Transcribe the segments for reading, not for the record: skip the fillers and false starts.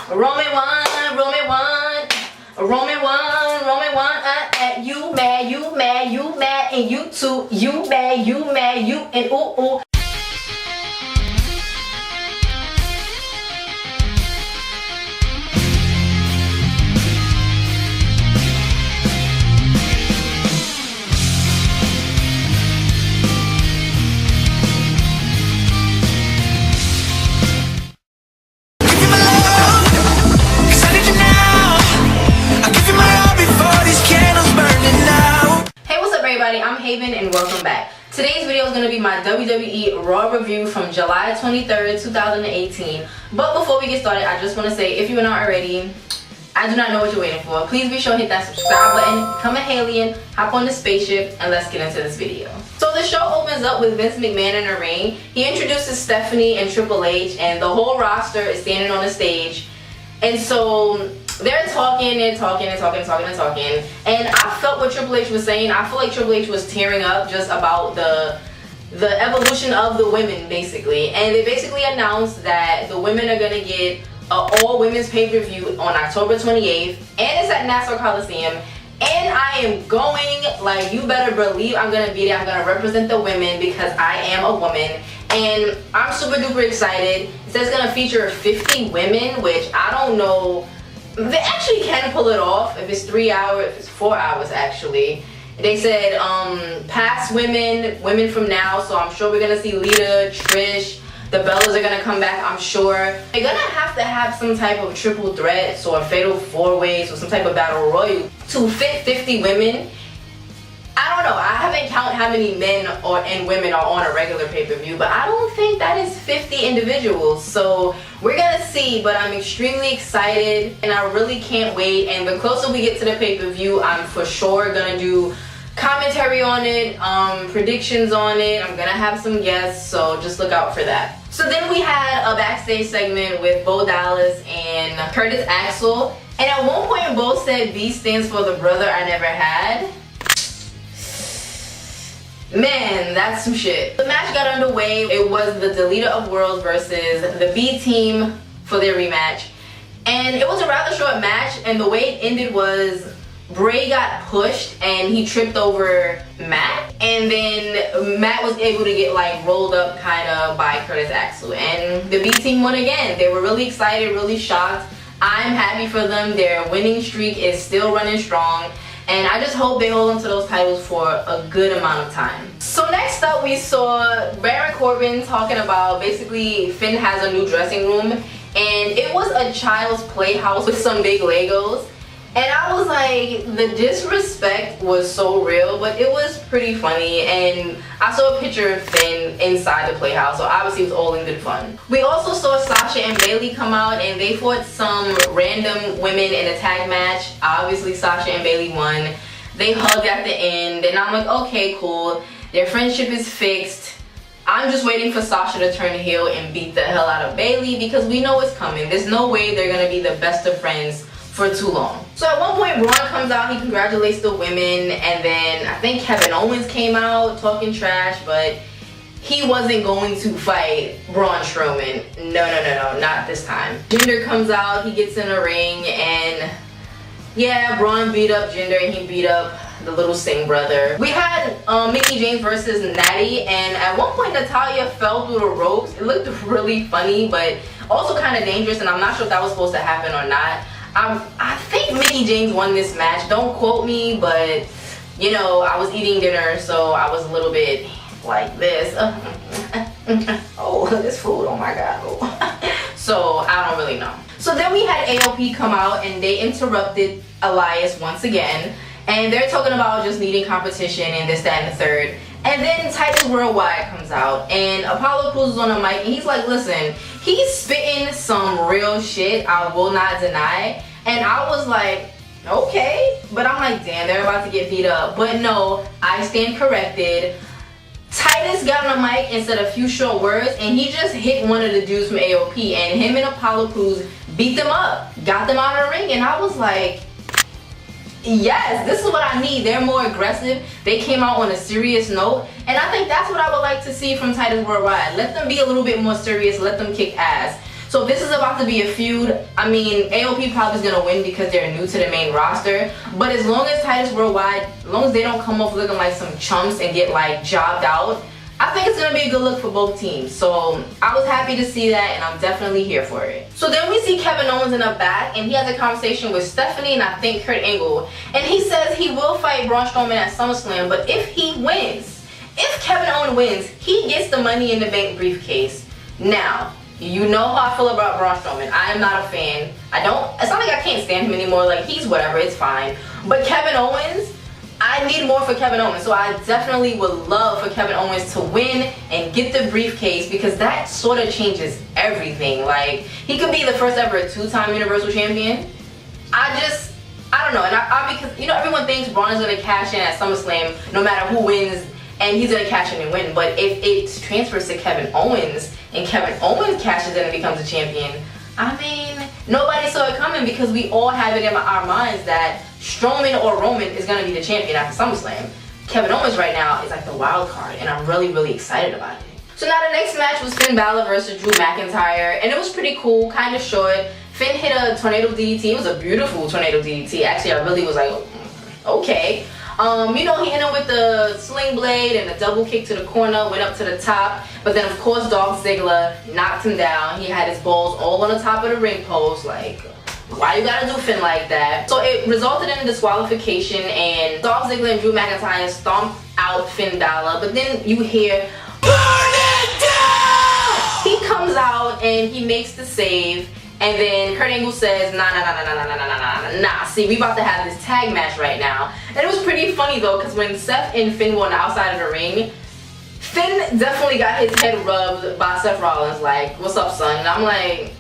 Roman one, Roman one, Roman one, Roman one. You mad, you mad, you mad, and you too. You mad, you mad, you and ooh ooh. I'm Haven and welcome back. Today's video is going to be my WWE Raw review from July 23rd, 2018. But before we get started, I just want to say, if you are not already, I do not know what you're waiting for. Please be sure to hit that subscribe button, become a alien, hop on the spaceship, and let's get into this video. So the show opens up with Vince McMahon in the ring. He introduces Stephanie and Triple H, and the whole roster is standing on the stage. And so they're talking, and I felt what Triple H was saying. I feel like Triple H was tearing up just about the evolution of the women, basically. And they basically announced that the women are gonna get an all-women's pay-per-view on October 28th, and it's at Nassau Coliseum. And I am going, like, you better believe I'm gonna be there. I'm gonna represent the women because I am a woman. And I'm super duper excited. It says it's gonna feature 50 women, which I don't know. They actually can pull it off if it's 3 hours, if it's 4 hours actually. They said past women from now, so I'm sure we're gonna see Lita, Trish, the Bellas are gonna come back, I'm sure. They're gonna have some type of triple threats or fatal four-ways or some type of battle royal to fit 50 women. I don't know, I haven't counted how many men and women are on a regular pay-per-view, but I don't think that is 50 individuals. So we're gonna see, but I'm extremely excited and I really can't wait. And the closer we get to the pay-per-view, I'm for sure gonna do commentary on it, predictions on it. I'm gonna have some guests, so just look out for that. So then we had a backstage segment with Bo Dallas and Curtis Axel. And at one point both said B stands for the brother I never had. Man, that's some shit. The match got underway. It was the Deleter of Worlds versus the B team for their rematch. And it was a rather short match, and the way it ended was Bray got pushed and he tripped over Matt. And then Matt was able to get like rolled up kind of by Curtis Axel. And the B team won again. They were really excited, really shocked. I'm happy for them. Their winning streak is still running strong. And I just hope they hold on to those titles for a good amount of time. So next up we saw Baron Corbin talking about basically Finn has a new dressing room. And it was a child's playhouse with some big Legos. And I was like, the disrespect was so real, but it was pretty funny. And I saw a picture of Finn inside the playhouse, so obviously it was all in good fun. We also saw Sasha and Bayley come out and they fought some random women in a tag match. Obviously Sasha and Bayley won. They hugged at the end and I'm like, okay, cool. Their friendship is fixed. I'm just waiting for Sasha to turn heel and beat the hell out of Bayley because we know it's coming. There's no way they're gonna be the best of friends for too long. So at one point Braun comes out, he congratulates the women, and then I think Kevin Owens came out talking trash, but he wasn't going to fight Braun Strowman. No, not this time. Jinder comes out, he gets in a ring, and yeah, Braun beat up Jinder and he beat up the little Singh brother. We had Mickie James versus Natty, and at one point Natalya fell through the ropes. It looked really funny, but also kind of dangerous, and I'm not sure if that was supposed to happen or not. I think Mickie James won this match. Don't quote me, but you know, I was eating dinner, so I was a little bit like this. Oh, this food, oh my god. So I don't really know. So then we had AOP come out and they interrupted Elias once again. And they're talking about just needing competition and this, that, and the third. And then Titus Worldwide comes out and Apollo Crews is on the mic and he's like, listen, he's spitting some real shit, I will not deny. And I was like, okay. But I'm like, damn, they're about to get beat up. But no, I stand corrected. Titus got on the mic and said a few short words and he just hit one of the dudes from AOP and him and Apollo Crews beat them up, got them out of the ring, and I was like, yes, this is what I need. They're more aggressive. They came out on a serious note, and I think that's what I would like to see from Titus Worldwide. Let them be a little bit more serious. Let them kick ass. So So if this is about to be a feud, I mean, AOP probably is going to win because they're new to the main roster. But as long as Titus Worldwide, as long as they don't come off looking like some chumps and get like jobbed out, I think it's going to be a good look for both teams. So I was happy to see that, and I'm definitely here for it. So then we see Kevin Owens in the back, and he has a conversation with Stephanie and I think Kurt Angle. And he says he will fight Braun Strowman at SummerSlam, but if he wins, if Kevin Owens wins, he gets the Money in the Bank briefcase. Now, you know how I feel about Braun Strowman. I am not a fan. It's not like I can't stand him anymore. Like, he's whatever, it's fine. But Kevin Owens, I need more for Kevin Owens. So I definitely would love for Kevin Owens to win and get the briefcase, because that sort of changes everything. Like, he could be the first ever two-time Universal Champion. I don't know. And because, you know, everyone thinks Braun is going to cash in at SummerSlam no matter who wins, and he's going to cash in and win. But if it transfers to Kevin Owens and Kevin Owens cashes in and becomes a champion, I mean, nobody saw it coming, because we all have it in our minds that Strowman or Roman is going to be the champion after SummerSlam. Kevin Owens right now is like the wild card, and I'm really, really excited about it. So now the next match was Finn Balor versus Drew McIntyre, and it was pretty cool, kind of short. Finn hit a tornado DDT. It was a beautiful tornado DDT. Actually, I really was like, okay. You know, he hit him with the sling blade and a double kick to the corner, went up to the top. But then, of course, Dolph Ziggler knocked him down. He had his balls all on the top of the ring post. Like, why you gotta do Finn like that? So it resulted in a disqualification, and Dolph Ziggler and Drew McIntyre stomped out Finn Balor. But then you hear, burn it down! He comes out and he makes the save. And then Kurt Angle says, nah, see, we about to have this tag match right now. And it was pretty funny though, because when Seth and Finn were on the outside of the ring, Finn definitely got his head rubbed by Seth Rollins, like, what's up, son? And I'm like,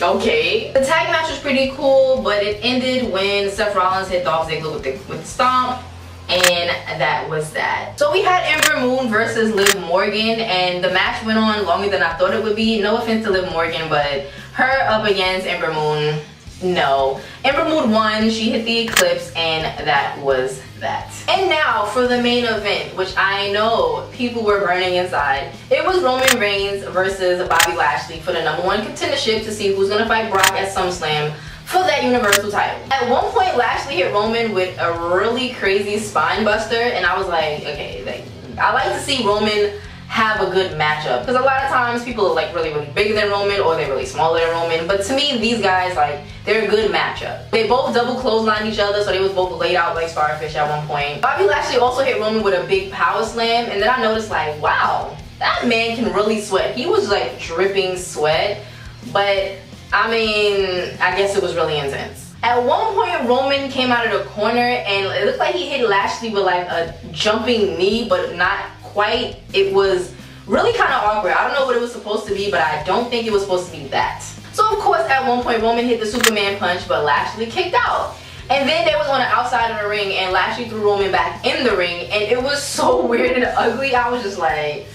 okay. The tag match was pretty cool, but it ended when Seth Rollins hit Dolph Ziggler with the stomp. And that was that. So we had Ember Moon versus Liv Morgan, and the match went on longer than I thought it would be. No offense to Liv Morgan, but her up against Ember Moon, no. Ember Moon won, she hit the Eclipse, and that was that. And now for the main event, which I know people were burning inside. It was Roman Reigns versus Bobby Lashley for the #1 contendership to see who's gonna fight Brock at SummerSlam for that Universal title. At one point, Lashley hit Roman with a really crazy spine buster, and I was like, okay, like, I like to see Roman have a good matchup, because a lot of times people are like really, really bigger than Roman, or they're really smaller than Roman, but to me, these guys, like, they're a good matchup. They both double clotheslined each other, so they was both laid out like starfish at one point. Bobby Lashley also hit Roman with a big power slam, and then I noticed, like, wow, that man can really sweat. He was like dripping sweat, but I mean, I guess it was really intense. At one point, Roman came out of the corner, and it looked like he hit Lashley with like a jumping knee, but not quite. It was really kind of awkward. I don't know what it was supposed to be, but I don't think it was supposed to be that. So of course, at one point, Roman hit the Superman punch, but Lashley kicked out. And then they was on the outside of the ring, and Lashley threw Roman back in the ring, and it was so weird and ugly. I was just like,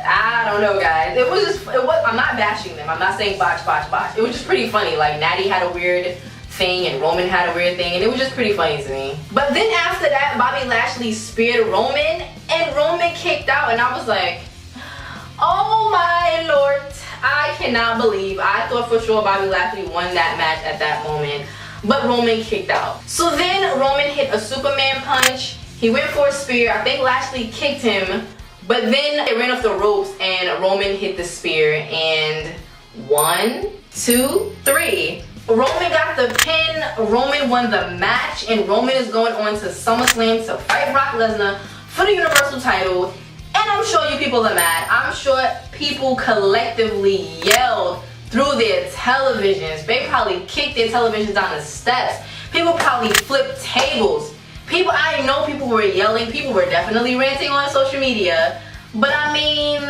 I don't know, guys. I'm not bashing them. I'm not saying botch, botch, botch. It was just pretty funny. Like, Natty had a weird thing and Roman had a weird thing, and it was just pretty funny to me. But then after that, Bobby Lashley speared Roman, and Roman kicked out, and I was like, oh my lord, I cannot believe. I thought for sure Bobby Lashley won that match at that moment, but Roman kicked out. So then Roman hit a Superman punch. He went for a spear. I think Lashley kicked him, but then it ran off the ropes and Roman hit the spear, and 1, 2, 3. Roman got the pin, Roman won the match, and Roman is going on to SummerSlam to fight Brock Lesnar for the Universal title. And I'm sure you people are mad. I'm sure people collectively yelled through their televisions. They probably kicked their televisions down the steps. People probably flipped tables. I know people were yelling, people were definitely ranting on social media, but I mean,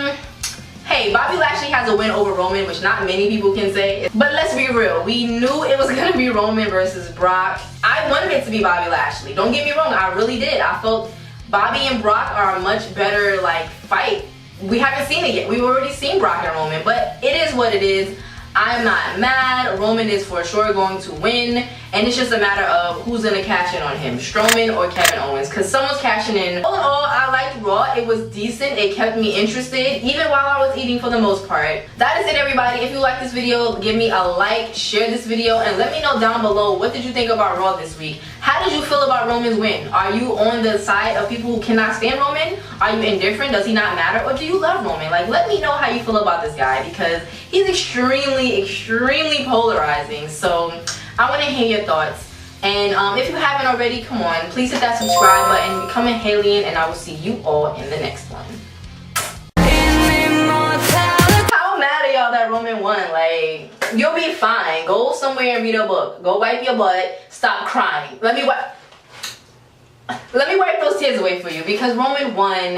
hey, Bobby Lashley has a win over Roman, which not many people can say. But let's be real, we knew it was gonna be Roman versus Brock. I wanted it to be Bobby Lashley, don't get me wrong, I really did. I felt Bobby and Brock are a much better like fight. We haven't seen it yet, we've already seen Brock and Roman, but it is what it is. I'm not mad. Roman is for sure going to win, and it's just a matter of who's gonna cash in on him, Strowman or Kevin Owens, because someone's cashing in. All in all, I liked Raw. It was decent. It kept me interested, even while I was eating for the most part. That is it, everybody. If you like this video, give me a like, share this video, and let me know down below, what did you think about Raw this week? How did you feel about Roman's win? Are you on the side of people who cannot stand Roman? Are you indifferent? Does he not matter? Or do you love Roman? Like, let me know how you feel about this guy, because he's extremely polarizing. So I want to hear your thoughts. And if you haven't already, come on, please hit that subscribe button, become a Halien, and I will see you all in the next one. How mad are y'all that Roman won? Like, you'll be fine. Go somewhere and read a book. Go wipe your butt. Stop crying. Let me wipe those tears away for you, because Roman won.